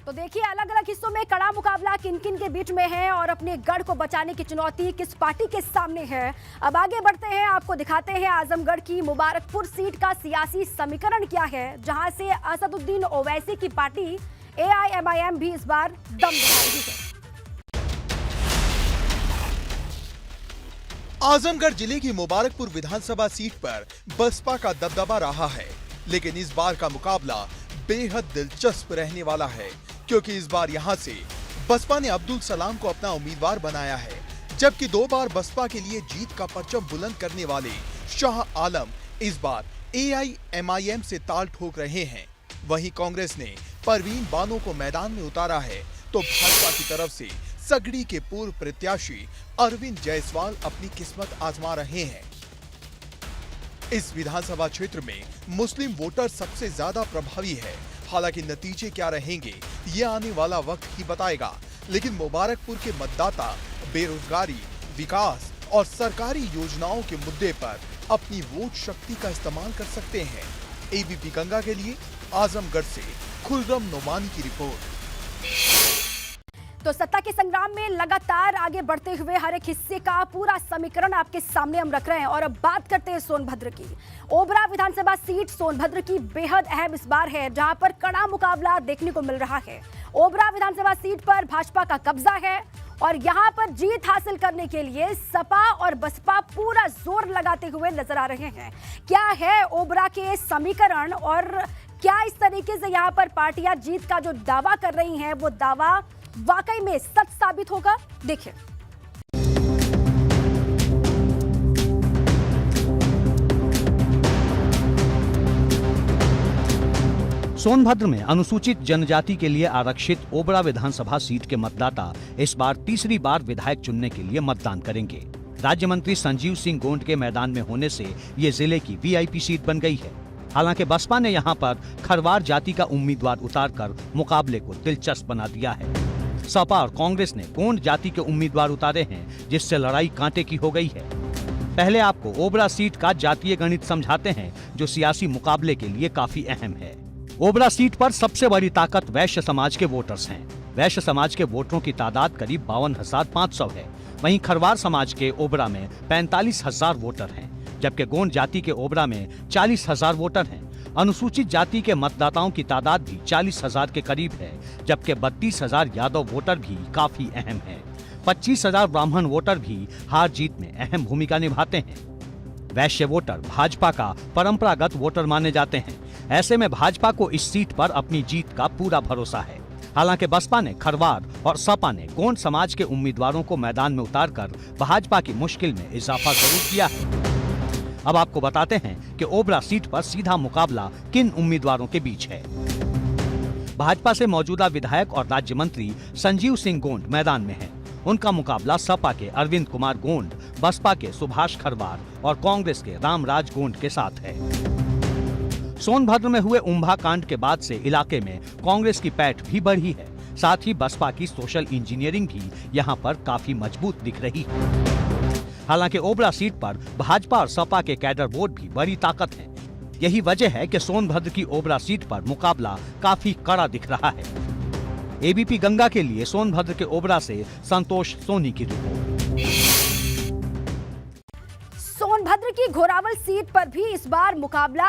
तो देखिए, अलग अलग हिस्सों में कड़ा मुकाबला किन किन के बीच में है और अपने गढ़ को बचाने की चुनौती किस पार्टी के सामने है। अब आगे बढ़ते हैं, आपको दिखाते हैं आजमगढ़ की मुबारकपुर सीट का सियासी समीकरण क्या है, जहां से असदुद्दीन ओवैसी की पार्टी AIMIM भी इस बार दम दिखा रही है। आजमगढ़ जिले की मुबारकपुर विधानसभा सीट पर बसपा का दबदबा रहा है, लेकिन इस बार का मुकाबला बेहद दिलचस्प रहने वाला है, क्योंकि इस बार यहां से बसपा ने अब्दुल सलाम को अपना उम्मीदवार बनाया है, जबकि 2 बार बसपा के लिए जीत का परचम बुलंद करने वाले शाह आलम इस बार AIMIM से ताल ठोक रहे हैं। वहीं कांग्रेस ने परवीन बानो को मैदान में उतारा है, तो भाजपा की तरफ से सगड़ी के पूर्व प्रत्याशी अरविंद जायसवाल अपनी किस्मत आजमा रहे हैं। इस विधानसभा क्षेत्र में मुस्लिम वोटर सबसे ज्यादा प्रभावी है। हालांकि नतीजे क्या रहेंगे ये आने वाला वक्त ही बताएगा, लेकिन मुबारकपुर के मतदाता बेरोजगारी, विकास और सरकारी योजनाओं के मुद्दे पर अपनी वोट शक्ति का इस्तेमाल कर सकते हैं। ABP गंगा के लिए आजमगढ़ से खुर्रम नोमानी की रिपोर्ट। तो सत्ता के संग्राम में लगातार आगे बढ़ते हुए हर एक हिस्से का पूरा समीकरण आपके सामने हम रख रहे हैं। और अब बात करते हैं सोनभद्र की। ओबरा विधानसभा सीट सोनभद्र की बेहद अहम इस बार है, जहां पर कड़ा मुकाबला देखने को मिल रहा है। ओबरा विधानसभा सीट पर भाजपा का कब्जा है और यहां पर जीत हासिल करने के लिए सपा और बसपा पूरा जोर लगाते हुए नजर आ रहे हैं। क्या है ओबरा के समीकरण और क्या इस तरीके से यहां पर पार्टियां जीत का जो दावा कर रही हैं वो दावा वाकई में सच साबित होगा? देखिए। सोनभद्र में अनुसूचित जनजाति के लिए आरक्षित ओबरा विधानसभा सीट के मतदाता इस बार तीसरी बार विधायक चुनने के लिए मतदान करेंगे। राज्य मंत्री संजीव सिंह गोंड के मैदान में होने से ये जिले की VIP सीट बन गई है। हालांकि बसपा ने यहां पर खरवार जाति का उम्मीदवार उतारकर मुकाबले को दिलचस्प बना दिया है। सपा और कांग्रेस ने गोंड जाति के उम्मीदवार उतारे हैं, जिससे लड़ाई कांटे की हो गई है। पहले आपको ओबरा सीट का जातीय गणित समझाते हैं, जो सियासी मुकाबले के लिए काफी अहम है। ओबरा सीट पर सबसे बड़ी ताकत वैश्य समाज के वोटर्स हैं। वैश्य समाज के वोटरों की तादाद करीब 52,500 है। वहीं खरवार समाज के ओबरा में 45,000 वोटर हैं, जबकि गोंड जाति के ओबरा में 40,000 वोटर हैं। अनुसूचित जाति के मतदाताओं की तादाद भी 40,000 के करीब है, जबकि 32,000 यादव वोटर भी काफी अहम है। 25,000 ब्राह्मण वोटर भी हार जीत में अहम भूमिका निभाते हैं। वैश्य वोटर भाजपा का परंपरागत वोटर माने जाते हैं। ऐसे में भाजपा को इस सीट पर अपनी जीत का पूरा भरोसा है। हालांकि बसपा ने खरवार और सपा ने गोंड समाज के उम्मीदवारों को मैदान में उतारकर भाजपा की मुश्किल में इजाफा जरूर किया है। अब आपको बताते हैं कि ओबरा सीट पर सीधा मुकाबला किन उम्मीदवारों के बीच है। भाजपा से मौजूदा विधायक और राज्य मंत्री संजीव सिंह गोंड मैदान में हैं। उनका मुकाबला सपा के अरविंद कुमार गोंड, बसपा के सुभाष खरवार और कांग्रेस के रामराज गोंड के साथ है। सोनभद्र में हुए उम्भा कांड के बाद से इलाके में कांग्रेस की पैठ भी बढ़ी है। साथ ही बसपा की सोशल इंजीनियरिंग भी यहां पर काफी मजबूत दिख रही है। हालांकि ओबरा सीट पर भाजपा और सपा के कैडर वोट भी बड़ी ताकत है। यही वजह है कि सोनभद्र की ओबरा सीट पर मुकाबला काफी कड़ा दिख रहा है। ABP गंगा के लिए सोनभद्र के ओबरा से संतोष सोनी की रिपोर्ट। सोनभद्र की घोरावल सीट पर भी इस बार मुकाबला